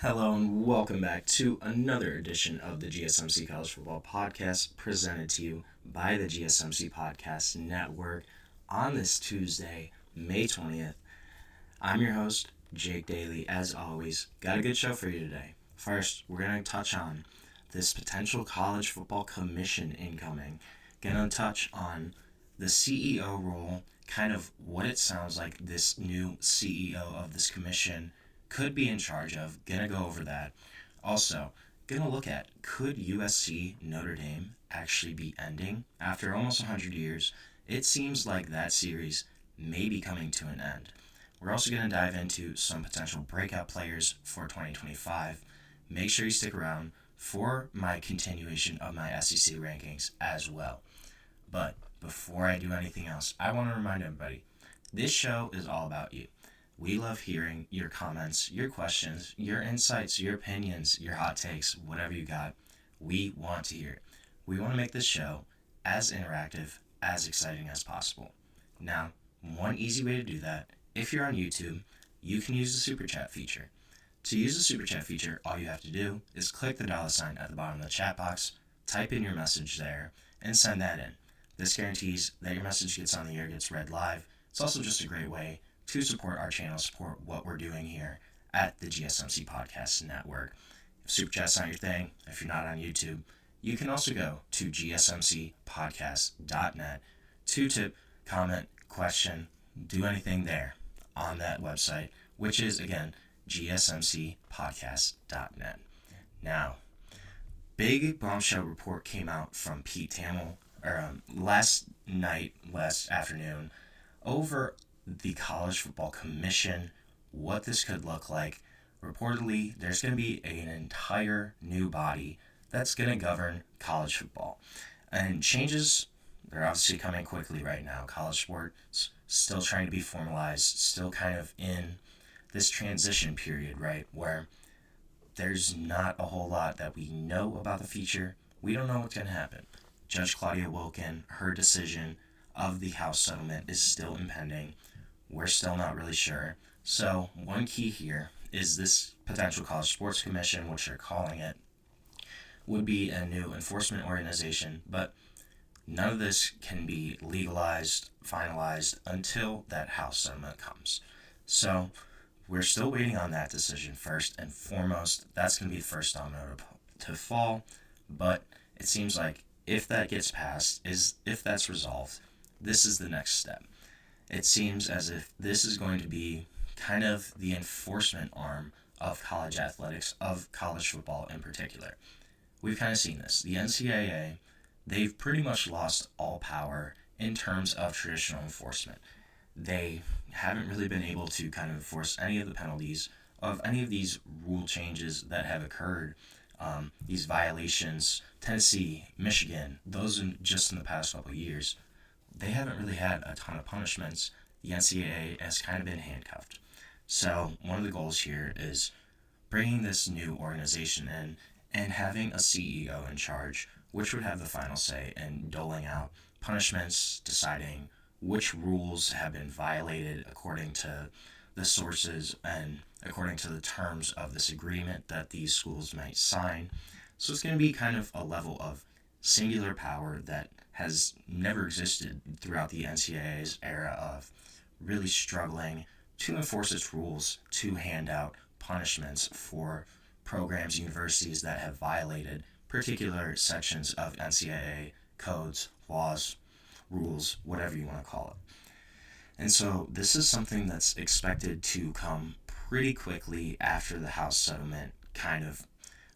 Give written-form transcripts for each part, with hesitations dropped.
Hello and welcome back to another edition of the GSMC College Football Podcast presented to you by the GSMC Podcast Network on this Tuesday, May 20th. I'm your host, Jake Daly. As always, got a good show for you today. First, we're going to touch on this potential college football commission incoming. Going to touch on the CEO role, kind of what it sounds like this new CEO of this commission could be in charge of. Gonna go over that. Also, gonna look at, could USC Notre Dame actually be ending after almost 100 years? It seems like that series may be coming to an end. We're also gonna dive into some potential breakout players for 2025. Make sure you stick around for my continuation of my SEC rankings as well. But before I do anything else, I want to remind everybody, this show is all about you. We love hearing your comments, your questions, your insights, your opinions, your hot takes, whatever you got. We want to hear it. We want to make this show as interactive, as exciting as possible. Now, one easy way to do that, if you're on YouTube, you can use the Super Chat feature. To use the Super Chat feature, all you have to do is click the $ at the bottom of the chat box, type in your message there, and send that in. This guarantees that your message gets on the air, gets read live. It's also just a great way to support our channel, support what we're doing here at the GSMC Podcast Network. If Super Chat's not your thing, if you're not on YouTube, you can also go to gsmcspodcast.net to tip, comment, question, do anything there on that website, which is, again, gsmcspodcast.net. Now, big bombshell report came out from Pete Thamel last afternoon, over the College Football Commission, what this could look like. Reportedly, there's going to be an entire new body that's going to govern college football. And changes, they're obviously coming quickly right now. College sports still trying to be formalized, still kind of in this transition period, right, where there's not a whole lot that we know about the future. We don't know what's going to happen. Judge Claudia Wilken, her decision of the House settlement is still impending. We're still not really sure. So one key here is this potential college sports commission, which they're calling it, would be a new enforcement organization, but none of this can be legalized, finalized until that House settlement comes. So we're still waiting on that decision first and foremost. That's going to be the first domino to fall, but it seems like if that gets passed, if that's resolved, this is the next step. It seems as if this is going to be kind of the enforcement arm of college athletics, of college football in particular. We've kind of seen this. The NCAA, they've pretty much lost all power in terms of traditional enforcement. They haven't really been able to kind of enforce any of the penalties of any of these rule changes that have occurred. These violations, Tennessee, Michigan, those just in the past couple of years, they haven't really had a ton of punishments. The NCAA has kind of been handcuffed. So one of the goals here is bringing this new organization in and having a CEO in charge, which would have the final say in doling out punishments, deciding which rules have been violated according to the sources and according to the terms of this agreement that these schools might sign. So it's going to be kind of a level of singular power that has never existed throughout the NCAA's era of really struggling to enforce its rules, to hand out punishments for programs, universities that have violated particular sections of NCAA codes, laws, rules, whatever you want to call it. And so this is something that's expected to come pretty quickly after the House settlement kind of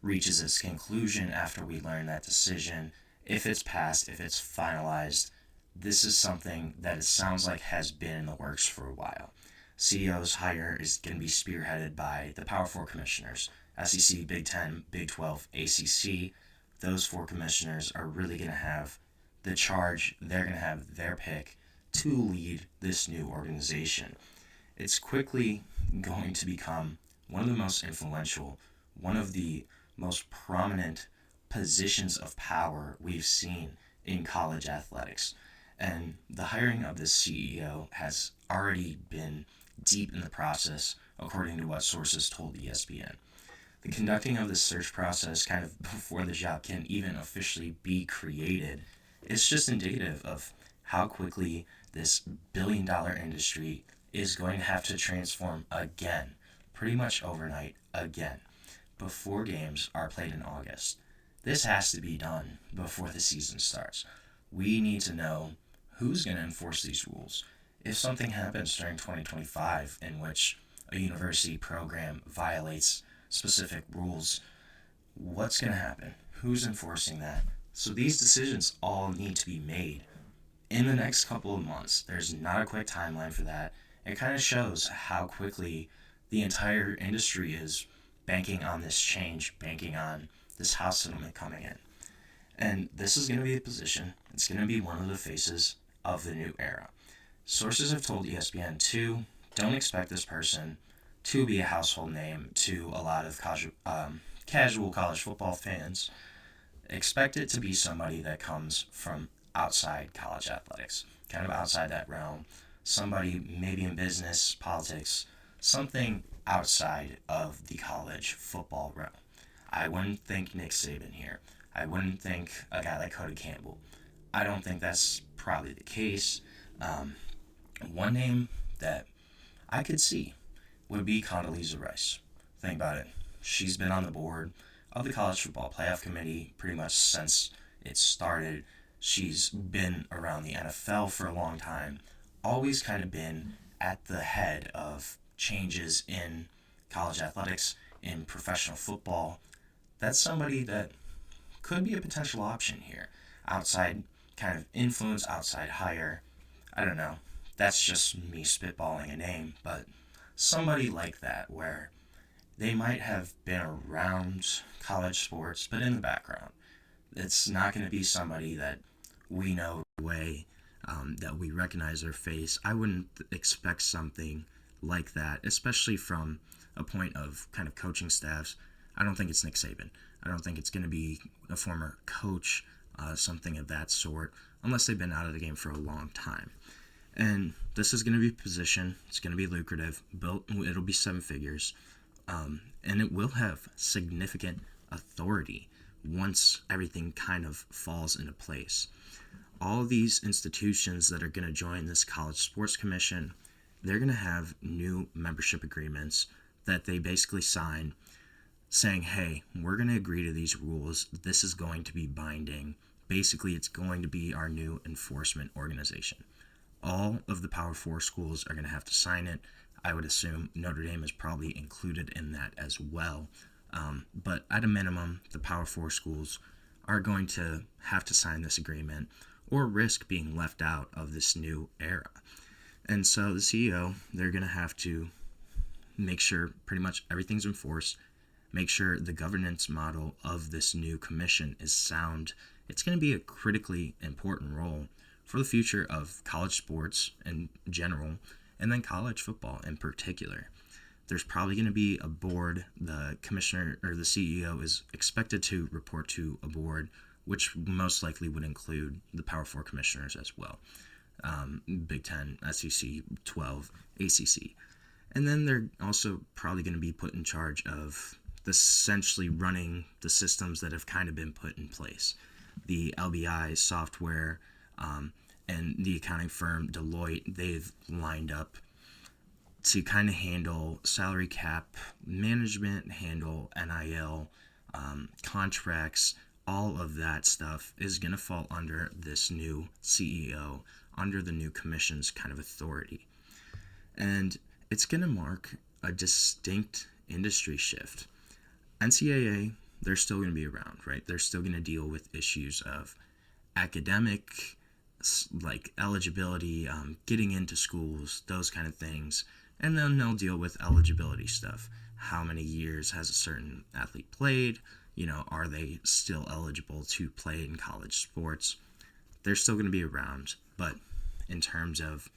reaches its conclusion, after we learn that decision. If it's passed, if it's finalized, this is something that it sounds like has been in the works for a while. CEO's hire is going to be spearheaded by the Power Four commissioners, SEC, Big Ten, Big 12, ACC. Those four commissioners are really going to have the charge. They're going to have their pick to lead this new organization. It's quickly going to become one of the most influential, one of the most prominent positions of power we've seen in college athletics. And the hiring of this CEO has already been deep in the process, according to what sources told ESPN. The conducting of the search process kind of before the job can even officially be created is just indicative of how quickly this billion-dollar industry is going to have to transform again, pretty much overnight again, before games are played in August. This has to be done before the season starts. We need to know who's going to enforce these rules. If something happens during 2025 in which a university program violates specific rules, what's going to happen? Who's enforcing that? So these decisions all need to be made in the next couple of months. There's not a quick timeline for that. It kind of shows how quickly the entire industry is banking on this change, banking on this house settlement coming in. And this is going to be a position, it's going to be one of the faces of the new era. Sources have told ESPN to don't expect this person to be a household name to a lot of casual college football fans. Expect it to be somebody that comes from outside college athletics, kind of outside that realm. Somebody maybe in business, politics, something outside of the college football realm. I wouldn't think Nick Saban here. I wouldn't think a guy like Cody Campbell. I don't think that's probably the case. One name that I could see would be Condoleezza Rice. Think about it. She's been on the board of the College Football Playoff Committee pretty much since it started. She's been around the NFL for a long time. Always kind of been at the head of changes in college athletics, in professional football. That's somebody that could be a potential option here. Outside kind of influence, outside hire. I don't know. That's just me spitballing a name, but somebody like that where they might have been around college sports, but in the background. It's not going to be somebody that we know way, that we recognize their face. I wouldn't expect something like that, especially from a point of kind of coaching staffs. I don't think it's Nick Saban. I don't think it's going to be a former coach, something of that sort, unless they've been out of the game for a long time. And this is going to be a position. It's going to be lucrative. It'll be 7 figures. And it will have significant authority once everything kind of falls into place. All these institutions that are going to join this College Sports Commission, they're going to have new membership agreements that they basically sign saying, hey, we're going to agree to these rules. This is going to be binding. Basically, it's going to be our new enforcement organization. All of the Power 4 schools are going to have to sign it. I would assume Notre Dame is probably included in that as well. But at a minimum, the Power 4 schools are going to have to sign this agreement or risk being left out of this new era. And so the CEO, they're going to have to make sure pretty much everything's enforced, make sure the governance model of this new commission is sound. It's going to be a critically important role for the future of college sports in general, and then college football in particular. There's probably going to be a board. The commissioner or the CEO is expected to report to a board, which most likely would include the Power 4 commissioners as well. Big 10, SEC, 12, ACC. And then they're also probably going to be put in charge of essentially running the systems that have kind of been put in place. The LBI software, and the accounting firm Deloitte, they've lined up to kind of handle salary cap management, handle NIL, contracts. All of that stuff is going to fall under this new CEO, under the new commission's kind of authority. And it's going to mark a distinct industry shift. NCAA, they're still going to be around, right? They're still going to deal with issues of academic, like eligibility, getting into schools, those kind of things. And then they'll deal with eligibility stuff. How many years has a certain athlete played? Are they still eligible to play in college sports? They're still going to be around. But in terms of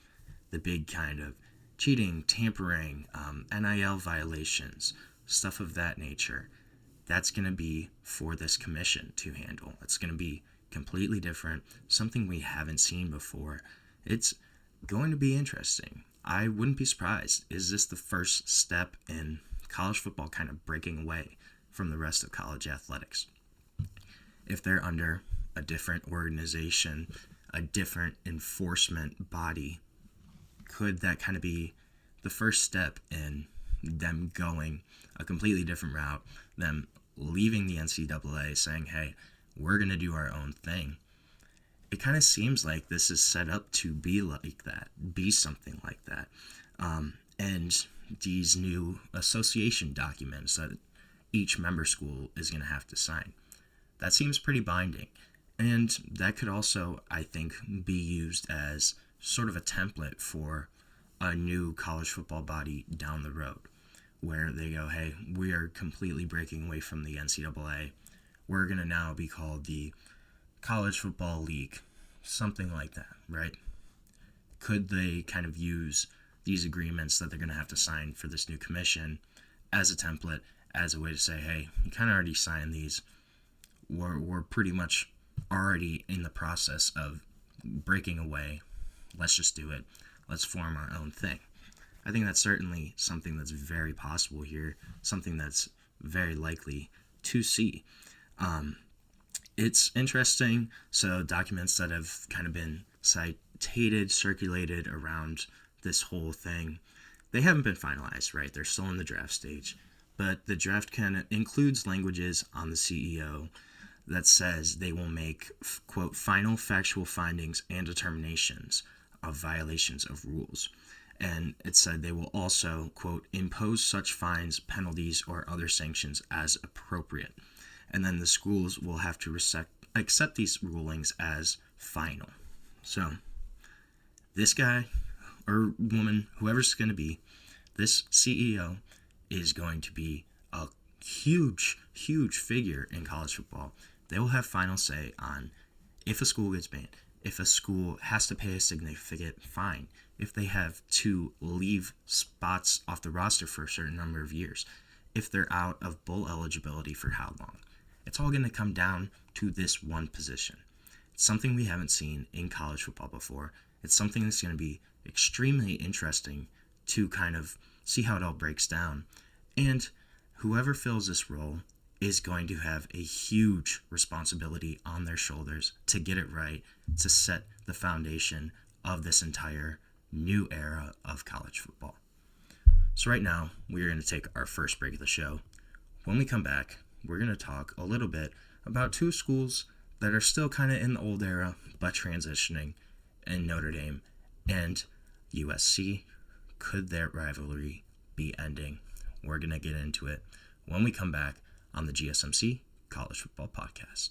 the big kind of cheating, tampering, NIL violations, stuff of that nature, that's going to be for this commission to handle. It's going to be completely different, something we haven't seen before. It's going to be interesting. I wouldn't be surprised. Is this the first step in college football kind of breaking away from the rest of college athletics. If they're under a different organization, a different enforcement body, could that kind of be the first step in them going a completely different route, them leaving the NCAA, saying, hey, we're going to do our own thing? It kind of seems like this is set up to be like that, be something like that. And these new association documents that each member school is going to have to sign, that seems pretty binding. And that could also, I think, be used as sort of a template for a new college football body down the road, where they go, hey, we are completely breaking away from the NCAA. We're going to now be called the College Football League, something like that, right? Could they kind of use these agreements that they're going to have to sign for this new commission as a template, as a way to say, hey, you kind of already signed these. We're pretty much already in the process of breaking away. Let's just do it. Let's form our own thing. I think that's certainly something that's very possible here, something that's very likely to see. It's interesting. So documents that have kind of been circulated around this whole thing, they haven't been finalized, right? They're still in the draft stage. But the draft kind of includes languages on the CEO that says they will make, quote, final factual findings and determinations of violations of rules. And it said they will also, quote, impose such fines, penalties, or other sanctions as appropriate. And then the schools will have to accept these rulings as final. So this guy or woman, whoever's going to be, this CEO is going to be a huge, huge figure in college football. They will have final say on if a school gets banned, if a school has to pay a significant fine, if they have to leave spots off the roster for a certain number of years, if they're out of bowl eligibility for how long. It's all going to come down to this one position. It's something we haven't seen in college football before. It's something that's going to be extremely interesting to kind of see how it all breaks down. And whoever fills this role is going to have a huge responsibility on their shoulders to get it right, to set the foundation of this entire new era of college football. So right now, we're going to take our first break of the show. When we come back, we're going to talk a little bit about two schools that are still kind of in the old era, but transitioning, in Notre Dame and USC. Could their rivalry be ending? We're going to get into it when we come back on the GSMC College Football Podcast.